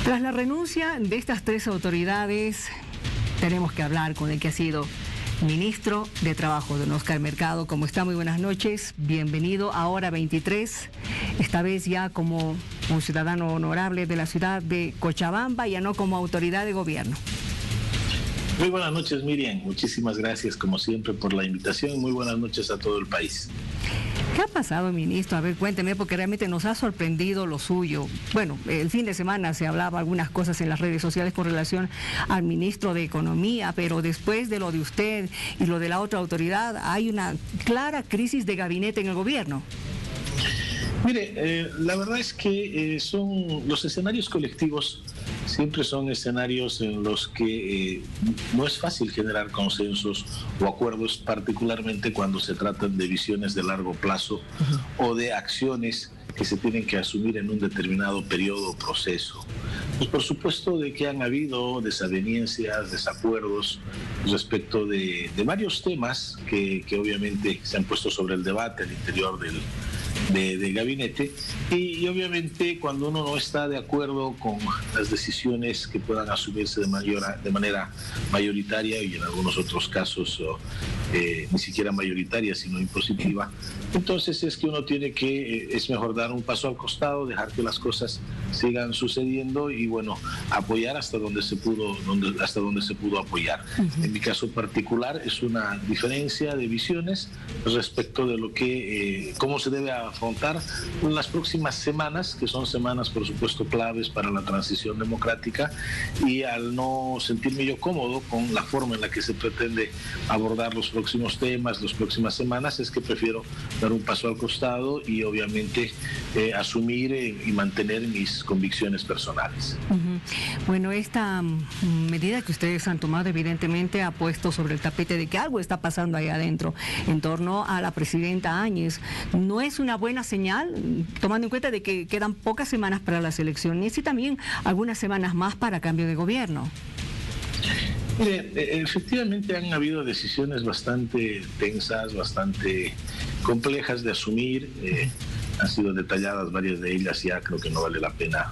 Tras la renuncia de estas tres autoridades, tenemos que hablar con el que ha sido ministro de Trabajo, don Oscar Mercado. ¿Cómo está? Muy buenas noches. Bienvenido a Hora 23, esta vez ya como un ciudadano honorable de la ciudad de Cochabamba, ya no como autoridad de gobierno. Muy buenas noches, Miriam. Muchísimas gracias, como siempre, por la invitación. Muy buenas noches a todo el país. ¿Qué ha pasado, ministro? A ver, cuénteme, porque realmente nos ha sorprendido lo suyo. Bueno, el fin de semana se hablaba algunas cosas en las redes sociales con relación al ministro de Economía, pero después de lo de usted y lo de la otra autoridad, hay una clara crisis de gabinete en el gobierno. Mire, la verdad es que son los escenarios colectivos, siempre son escenarios en los que no es fácil generar consensos o acuerdos, particularmente cuando se tratan de visiones de largo plazo o de acciones que se tienen que asumir en un determinado periodo o proceso. Pues por supuesto de que han habido desavenencias, desacuerdos respecto de varios temas que obviamente se han puesto sobre el debate al interior del gabinete y obviamente cuando uno no está de acuerdo con las decisiones que puedan asumirse de manera mayoritaria y en algunos otros casos ni siquiera mayoritaria sino impositiva, entonces es que uno tiene que, es mejor dar un paso al costado, dejar que las cosas sigan sucediendo y bueno, apoyar hasta donde se pudo apoyar. En mi caso particular es una diferencia de visiones respecto de lo que, cómo se debe afrontar las próximas semanas, que son semanas por supuesto claves para la transición democrática, y al no sentirme yo cómodo con la forma en la que se pretende abordar los próximos temas, las próximas semanas, es que prefiero dar un paso al costado y obviamente asumir y mantener mis convicciones personales. Bueno, esta medida que ustedes han tomado evidentemente ha puesto sobre el tapete de que algo está pasando ahí adentro en torno a la presidenta Áñez. No es una buena señal, tomando en cuenta de que quedan pocas semanas para las elecciones y también algunas semanas más para cambio de gobierno. Mire, efectivamente han habido decisiones bastante tensas, bastante complejas de asumir, han sido detalladas varias de ellas, ya creo que no vale la pena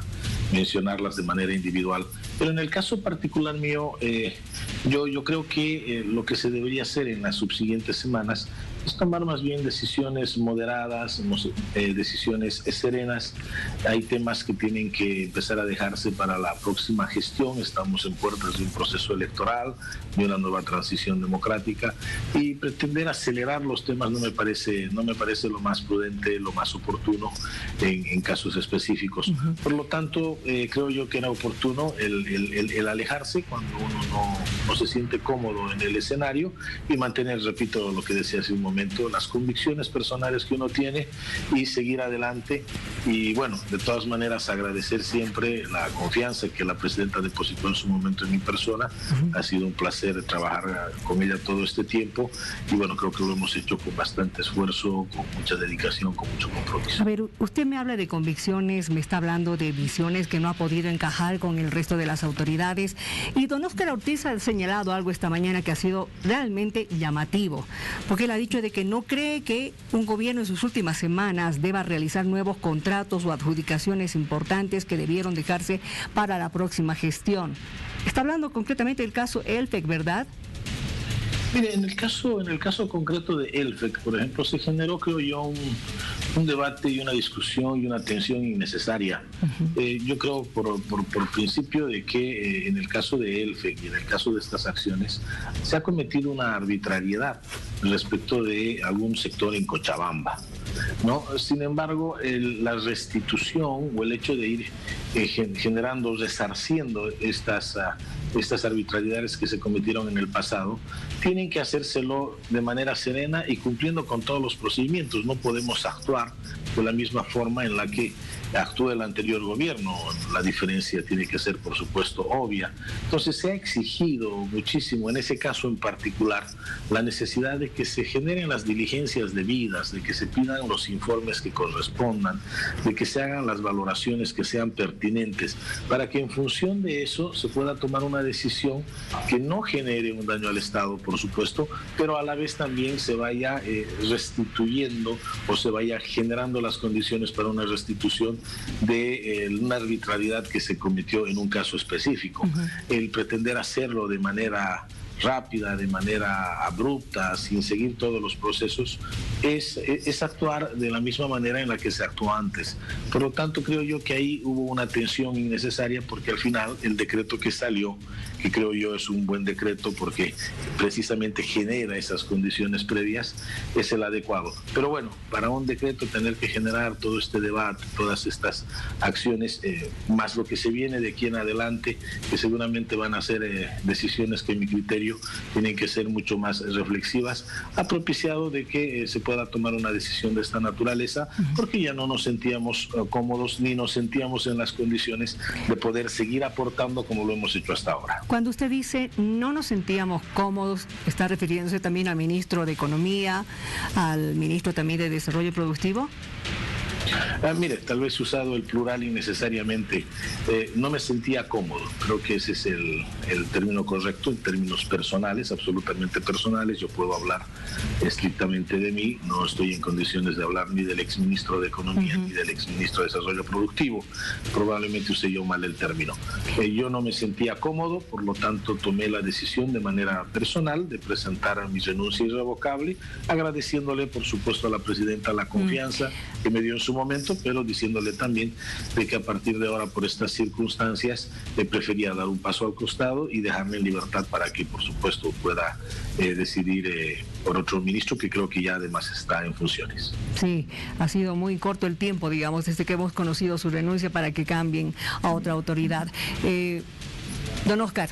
mencionarlas de manera individual, pero en el caso particular mío, yo creo que lo que se debería hacer en las subsiguientes semanas es tomar más bien decisiones moderadas, decisiones serenas. Hay temas que tienen que empezar a dejarse para la próxima gestión. Estamos en puertas de un proceso electoral, de una nueva transición democrática, y pretender acelerar los temas no me parece lo más prudente, lo más oportuno en casos específicos. Por lo tanto, creo yo que era oportuno el alejarse cuando uno no se siente cómodo en el escenario y mantener, repito, lo que decía hace un momento, las convicciones personales que uno tiene y seguir adelante. Y bueno, de todas maneras agradecer siempre la confianza que la presidenta depositó en su momento en mi persona. Ha sido un placer trabajar con ella todo este tiempo y bueno, creo que lo hemos hecho con bastante esfuerzo, con mucha dedicación, con mucho compromiso. A ver, usted me habla de convicciones, me está hablando de visiones que no ha podido encajar con el resto de las autoridades, y don Oscar Ortiz ha señalado algo esta mañana que ha sido realmente llamativo, porque él ha dicho de que no cree que un gobierno en sus últimas semanas deba realizar nuevos contratos o adjudicaciones importantes que debieron dejarse para la próxima gestión. Está hablando concretamente del caso Elfec, ¿verdad? Mire, en el caso concreto de Elfec, por ejemplo, se generó, creo yo, un debate y una discusión y una tensión innecesaria. Yo creo por principio de que en el caso de Elfec y en el caso de estas acciones se ha cometido una arbitrariedad respecto de algún sector en Cochabamba, ¿no? Sin embargo, la restitución o el hecho de ir generando, resarciendo estas arbitrariedades que se cometieron en el pasado, tienen que hacérselo de manera serena y cumpliendo con todos los procedimientos. No podemos actuar de la misma forma en la que actúa el anterior gobierno. La diferencia tiene que ser, por supuesto, obvia. Entonces se ha exigido muchísimo, en ese caso en particular, la necesidad de que se generen las diligencias debidas, de que se pidan los informes que correspondan, de que se hagan las valoraciones que sean pertinentes, para que en función de eso se pueda tomar una decisión que no genere un daño al Estado, por supuesto, pero a la vez también se vaya restituyendo o se vaya generando las condiciones para una restitución de una arbitrariedad que se cometió en un caso específico. El pretender hacerlo de manera rápida, de manera abrupta, sin seguir todos los procesos, es actuar de la misma manera en la que se actuó antes. Por lo tanto, creo yo que ahí hubo una tensión innecesaria, porque al final el decreto que salió, que creo yo es un buen decreto porque precisamente genera esas condiciones previas, es el adecuado. Pero bueno, para un decreto tener que generar todo este debate, todas estas acciones, más lo que se viene de aquí en adelante, que seguramente van a ser decisiones que en mi criterio tienen que ser mucho más reflexivas, ha propiciado de que se pueda tomar una decisión de esta naturaleza, porque ya no nos sentíamos cómodos ni nos sentíamos en las condiciones de poder seguir aportando como lo hemos hecho hasta ahora. Cuando usted dice no nos sentíamos cómodos, ¿está refiriéndose también al ministro de Economía, al ministro también de Desarrollo Productivo? Mire, tal vez he usado el plural innecesariamente. No me sentía cómodo. Creo que ese es el término correcto en términos personales, absolutamente personales. Yo puedo hablar estrictamente de mí. No estoy en condiciones de hablar ni del exministro de Economía ni del exministro de Desarrollo Productivo. Probablemente usé yo mal el término. Yo no me sentía cómodo, por lo tanto tomé la decisión de manera personal de presentar mi renuncia irrevocable, agradeciéndole, por supuesto, a la presidenta la confianza que me dio en su momento, pero diciéndole también de que a partir de ahora, por estas circunstancias, prefería dar un paso al costado y dejarme en libertad para que, por supuesto, pueda decidir por otro ministro que creo que ya además está en funciones. Sí, ha sido muy corto el tiempo, digamos, desde que hemos conocido su renuncia para que cambien a otra autoridad. Don Oscar,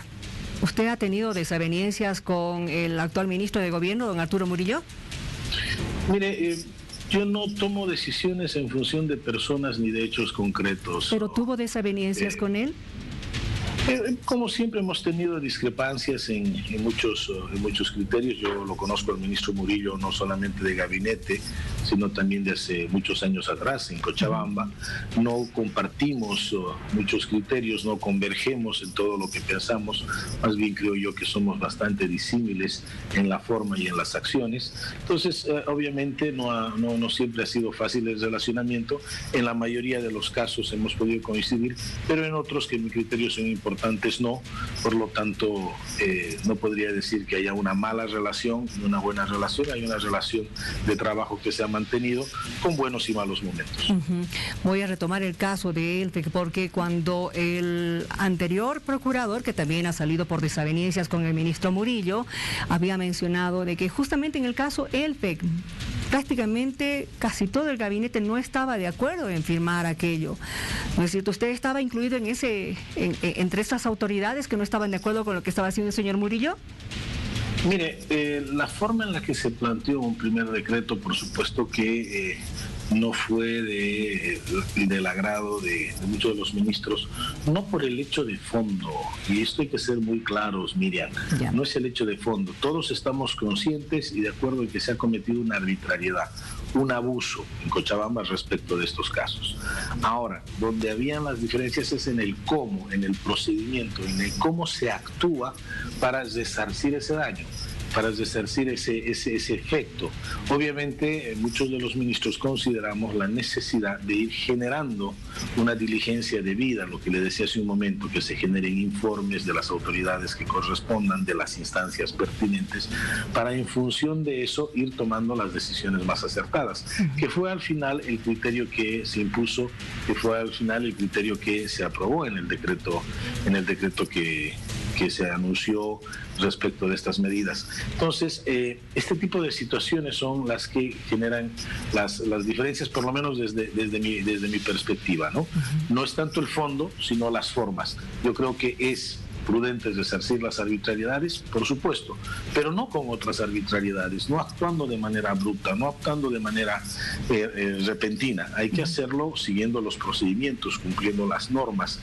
¿usted ha tenido desavenencias con el actual ministro de Gobierno, don Arturo Murillo? Mire, yo no tomo decisiones en función de personas ni de hechos concretos. ¿Pero tuvo desavenencias con él? Como siempre hemos tenido discrepancias en muchos criterios. Yo lo conozco al ministro Murillo no solamente de gabinete, sino también de hace muchos años atrás en Cochabamba. No compartimos muchos criterios, no convergemos en todo lo que pensamos. Más bien creo yo que somos bastante disímiles en la forma y en las acciones. Entonces, obviamente no siempre ha sido fácil el relacionamiento. En la mayoría de los casos hemos podido coincidir, pero en otros que en mi criterio son importantes no. Por lo tanto, no podría decir que haya una mala relación ni una buena relación. Hay una relación de trabajo que se ha mantenido con buenos y malos momentos. Voy a retomar el caso de ELTEC, porque cuando el anterior procurador, que también ha salido por desavenencias con el ministro Murillo, había mencionado de que justamente en el caso ELTEC, prácticamente casi todo el gabinete no estaba de acuerdo en firmar aquello. ¿No es cierto? ¿Usted estaba incluido en entre estas autoridades que no estaban de acuerdo con lo que estaba haciendo el señor Murillo? Mire, la forma en la que se planteó un primer decreto, por supuesto que no fue del agrado de muchos de los ministros, no por el hecho de fondo, y esto hay que ser muy claros, Miriam, no es el hecho de fondo. Todos estamos conscientes y de acuerdo en que se ha cometido una arbitrariedad, un abuso en Cochabamba respecto de estos casos. Ahora, donde habían las diferencias es en el cómo, en el procedimiento, en el cómo se actúa para resarcir ese daño, para resarcir ese efecto. Obviamente, muchos de los ministros consideramos la necesidad de ir generando una diligencia debida, lo que le decía hace un momento, que se generen informes de las autoridades que correspondan, de las instancias pertinentes, para en función de eso ir tomando las decisiones más acertadas, que fue al final el criterio que se impuso, que fue al final el criterio que se aprobó en el decreto que se anunció respecto de estas medidas. Entonces, este tipo de situaciones son las que generan las diferencias, por lo menos desde mi perspectiva, ¿no? No es tanto el fondo, sino las formas. Yo creo que es prudente resarcir las arbitrariedades, por supuesto, pero no con otras arbitrariedades, no actuando de manera abrupta, no actuando de manera repentina. Hay que hacerlo siguiendo los procedimientos, cumpliendo las normas,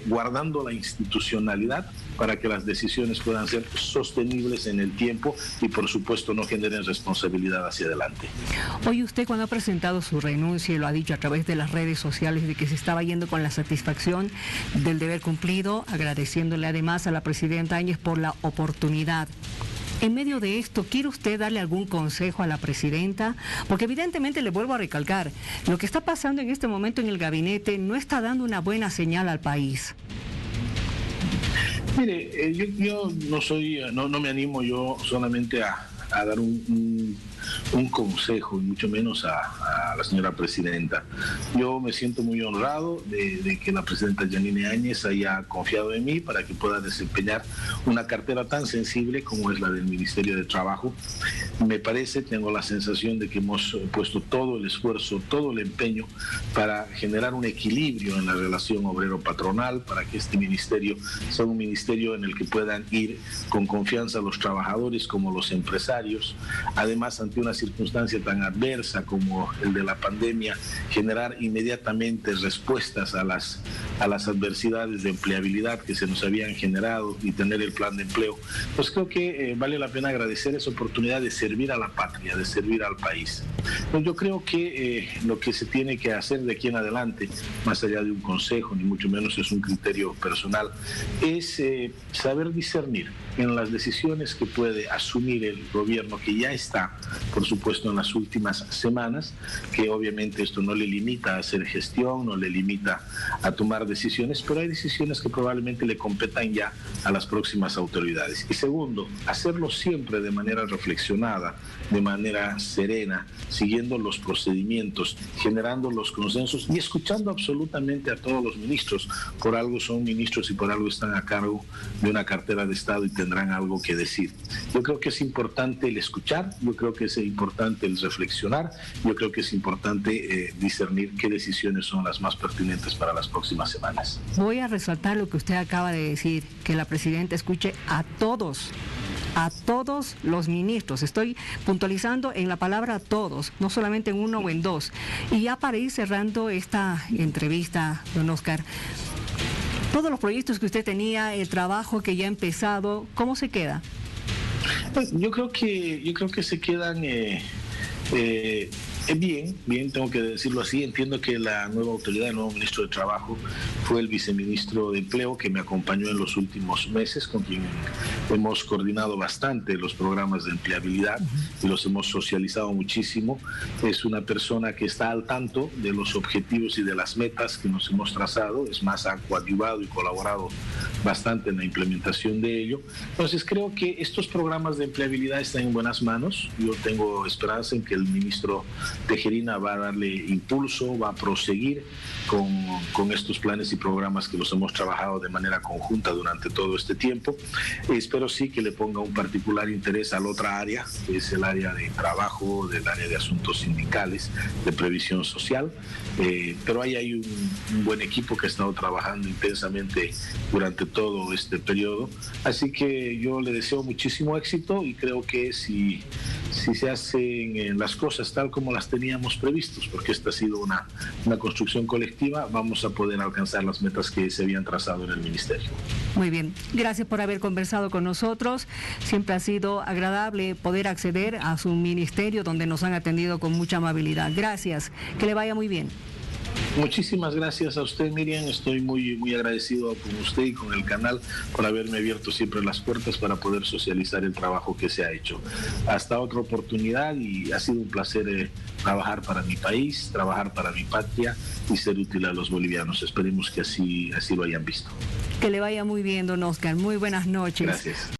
guardando la institucionalidad para que las decisiones puedan ser sostenibles en el tiempo y, por supuesto, no generen responsabilidad hacia adelante. Hoy usted, cuando ha presentado su renuncia, y lo ha dicho a través de las redes sociales, de que se estaba yendo con la satisfacción del deber cumplido, agradeciéndole además a la presidenta Áñez por la oportunidad. En medio de esto, ¿quiere usted darle algún consejo a la presidenta? Porque evidentemente, le vuelvo a recalcar, lo que está pasando en este momento en el gabinete no está dando una buena señal al país. Mire, yo no soy, no me animo yo solamente a dar un consejo, y mucho menos a la señora presidenta. Yo me siento muy honrado de que la presidenta Yanine Áñez haya confiado en mí para que pueda desempeñar una cartera tan sensible como es la del Ministerio de Trabajo. Me parece, tengo la sensación de que hemos puesto todo el esfuerzo, todo el empeño para generar un equilibrio en la relación obrero-patronal, para que este ministerio sea un ministerio en el que puedan ir con confianza los trabajadores como los empresarios. Además, ante una circunstancia tan adversa como el de la pandemia, generar inmediatamente respuestas a las adversidades de empleabilidad que se nos habían generado y tener el plan de empleo. Pues creo que vale la pena agradecer esa oportunidad de servir a la patria, de servir al país. Pues yo creo que lo que se tiene que hacer de aquí en adelante, más allá de un consejo, ni mucho menos es un criterio personal, es saber discernir en las decisiones que puede asumir el gobierno, que ya está, por supuesto, en las últimas semanas, que obviamente esto no le limita a hacer gestión, no le limita a tomar decisiones, pero hay decisiones que probablemente le competan ya a las próximas autoridades. Y segundo, hacerlo siempre de manera reflexionada, de manera serena, siguiendo los procedimientos, generando los consensos y escuchando absolutamente a todos los ministros. Por algo son ministros y por algo están a cargo de una cartera de Estado y tendrán algo que decir. Yo creo que es importante el escuchar, yo creo que es importante el reflexionar, yo creo que es importante discernir qué decisiones son las más pertinentes para las próximas semanas. Voy a resaltar lo que usted acaba de decir, que la presidenta escuche a todos los ministros. Estoy puntualizando en la palabra todos, no solamente en uno o en dos. Y ya para ir cerrando esta entrevista, don Oscar, todos los proyectos que usted tenía, el trabajo que ya ha empezado, ¿cómo se queda? Yo creo que se quedan bien, tengo que decirlo así. Entiendo que la nueva autoridad, el nuevo ministro de Trabajo, fue el viceministro de Empleo que me acompañó en los últimos meses, con quien hemos coordinado bastante los programas de empleabilidad y los hemos socializado muchísimo. Es una persona que está al tanto de los objetivos y de las metas que nos hemos trazado, es más, ha coadyuvado y colaborado bastante en la implementación de ello. Entonces creo que estos programas de empleabilidad están en buenas manos. Yo tengo esperanza en que el ministro Tejerina va a darle impulso, va a proseguir con estos planes y programas que los hemos trabajado de manera conjunta durante todo este tiempo. Espero sí que le ponga un particular interés a la otra área, que es el área de trabajo, del área de asuntos sindicales, de previsión social, pero ahí hay un buen equipo que ha estado trabajando intensamente durante todo este periodo, así que yo le deseo muchísimo éxito y creo que si se hacen las cosas tal como las teníamos previstos, porque esta ha sido una construcción colectiva, vamos a poder alcanzar las metas que se habían trazado en el ministerio. Muy bien, gracias por haber conversado con nosotros. Siempre ha sido agradable poder acceder a su ministerio, donde nos han atendido con mucha amabilidad. Gracias, que le vaya muy bien. Muchísimas gracias a usted, Miriam. Estoy muy agradecido con usted y con el canal por haberme abierto siempre las puertas para poder socializar el trabajo que se ha hecho. Hasta otra oportunidad, y ha sido un placer trabajar para mi país, trabajar para mi patria y ser útil a los bolivianos. Esperemos que así lo hayan visto. Que le vaya muy bien, don Oscar. Muy buenas noches. Gracias.